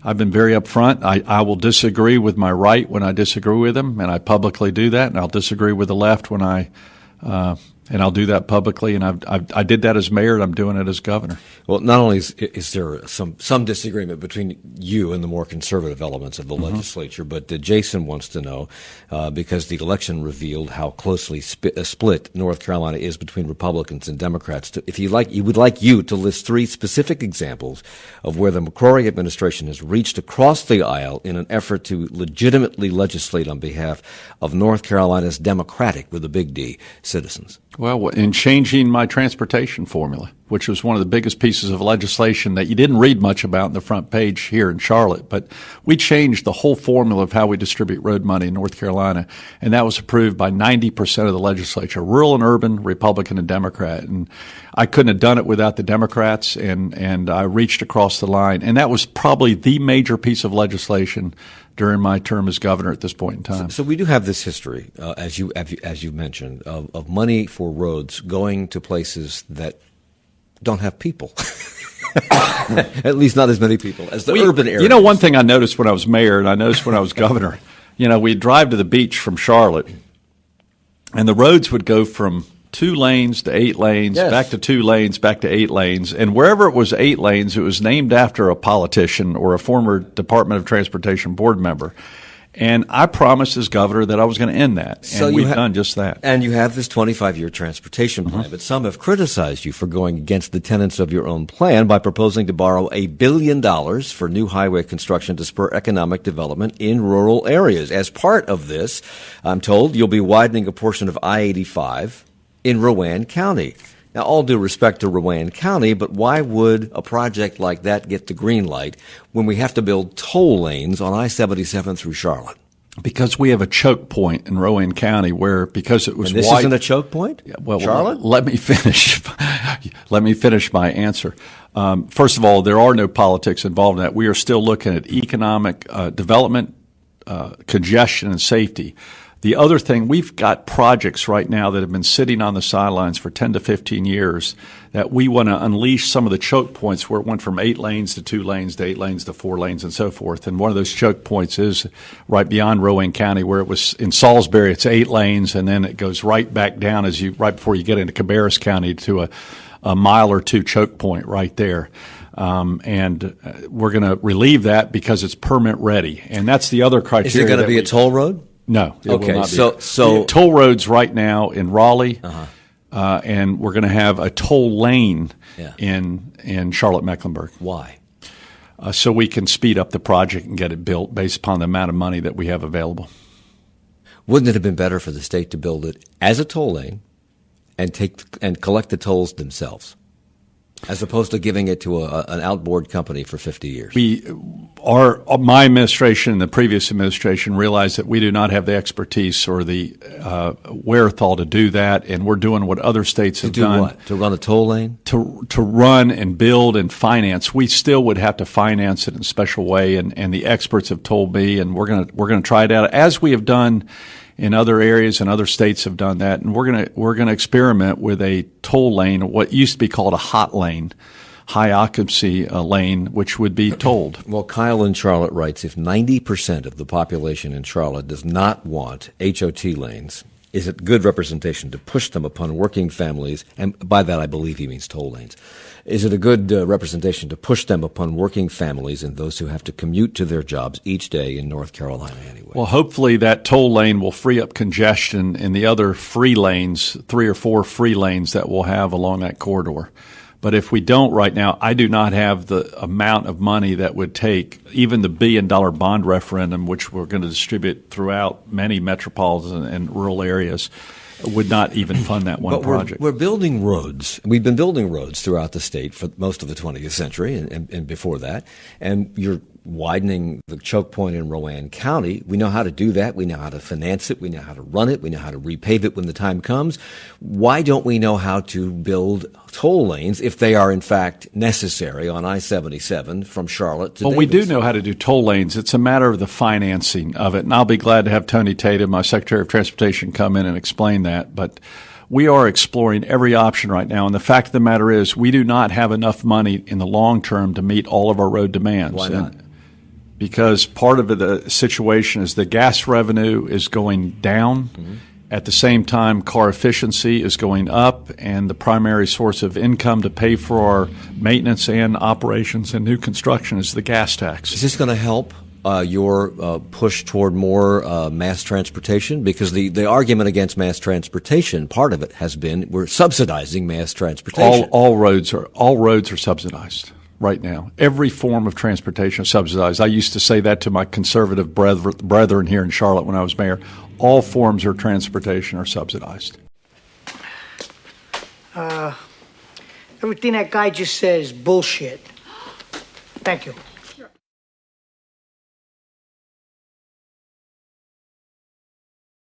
I've been very upfront. I will disagree with my right when I disagree with them, and I publicly do that. And I'll disagree with the left when and I'll do that publicly. And I did that as mayor, and I'm doing it as governor. Well, not only is there some disagreement between you and the more conservative elements of the legislature, but Jason wants to know, because the election revealed how closely split North Carolina is between Republicans and Democrats. He would like you to list 3 specific examples of where the McCrory administration has reached across the aisle in an effort to legitimately legislate on behalf of North Carolina's Democratic, with a big D, citizens. Well, in changing my transportation formula, which was one of the biggest pieces of legislation that you didn't read much about in the front page here in Charlotte, but we changed the whole formula of how we distribute road money in North Carolina, and that was approved by 90% of the legislature, rural and urban, Republican and Democrat. And I couldn't have done it without the Democrats, and I reached across the line. And that was probably the major piece of legislation during my term as governor at this point in time. So we do have this history, as you mentioned, of money for roads going to places that don't have people. At least not as many people as the urban areas. You know, one thing I noticed when I was mayor, and I noticed when I was governor, we'd drive to the beach from Charlotte, and the roads would go from 2 lanes to 8 lanes, yes, back to 2 lanes, back to 8 lanes. And wherever it was 8 lanes, it was named after a politician or a former Department of Transportation board member. And I promised as governor that I was going to end that. So and we've done just that. And you have this 25-year transportation plan, but some have criticized you for going against the tenets of your own plan by proposing to borrow $1 billion for new highway construction to spur economic development in rural areas. As part of this, I'm told you'll be widening a portion of I-85 in Rowan County. Now, all due respect to Rowan County, but why would a project like that get the green light when we have to build toll lanes on I-77 through Charlotte? Because we have a choke point in Rowan County where, because it was and this isn't a choke point? Well, Charlotte? Let me finish. Let me finish my answer. First of all, there are no politics involved in that. We are still looking at economic development, congestion, and safety. The other thing, we've got projects right now that have been sitting on the sidelines for 10 to 15 years that we want to unleash some of the choke points where it went from 8 lanes to 2 lanes to 8 lanes to 4 lanes and so forth. And one of those choke points is right beyond Rowan County, where it was in Salisbury, it's 8 lanes, and then it goes right back down right before you get into Cabarrus County to a mile or 2 choke point right there. And we're going to relieve that because it's permit ready. And that's the other criteria. Is it going to be a toll road? No, it will not be. So toll roads right now in Raleigh, and we're going to have a toll lane in Charlotte-Mecklenburg. Why? So we can speed up the project and get it built based upon the amount of money that we have available. Wouldn't it have been better for the state to build it as a toll lane and collect the tolls themselves, as opposed to giving it to an outboard company for 50 years? My administration and the previous administration realized that we do not have the expertise or the wherewithal to do that, and we're doing what other states have done. To do what? To run a toll lane? To run and build and finance. We still would have to finance it in a special way, and the experts have told me, and we're going to try it out, as we have done in other areas, and other states have done that. And we're going to experiment with a toll lane, what used to be called a hot lane, high occupancy lane, which would be tolled. Well, Kyle in Charlotte writes, if 90% of the population in Charlotte does not want HOT lanes, is it good representation to push them upon working families? And by that, I believe he means toll lanes. Is it a good representation to push them upon working families and those who have to commute to their jobs each day in North Carolina anyway? Well, hopefully that toll lane will free up congestion in the other free lanes, 3 or 4 free lanes that we'll have along that corridor. But if we don't right now, I do not have the amount of money that would take even the $1 billion bond referendum, which we're going to distribute throughout many metropolitan and rural areas, would not even fund that one project. We're building roads. We've been building roads throughout the state for most of the 20th century and before that. And you're widening the choke point in Rowan County. We know how to do that. We know how to finance it. We know how to run it. We know how to repave it when the time comes. Why don't we know how to build toll lanes if they are in fact necessary on I-77 from Charlotte to Davidson? Well, we do know how to do toll lanes. It's a matter of the financing of it. And I'll be glad to have Tony Tatum, my Secretary of Transportation, come in and explain that. But we are exploring every option right now. And the fact of the matter is we do not have enough money in the long term to meet all of our road demands. Why not? because part of the situation is the gas revenue is going down. At the same time, car efficiency is going up, and the primary source of income to pay for our maintenance and operations and new construction is the gas tax. Is this going to help your push toward more mass transportation? Because the argument against mass transportation, part of it has been we're subsidizing mass transportation. All roads are subsidized right now. Every form of transportation is subsidized. I used to say that to my conservative brethren here in Charlotte when I was mayor. All forms of transportation are subsidized. Everything that guy just said is bullshit. Thank you.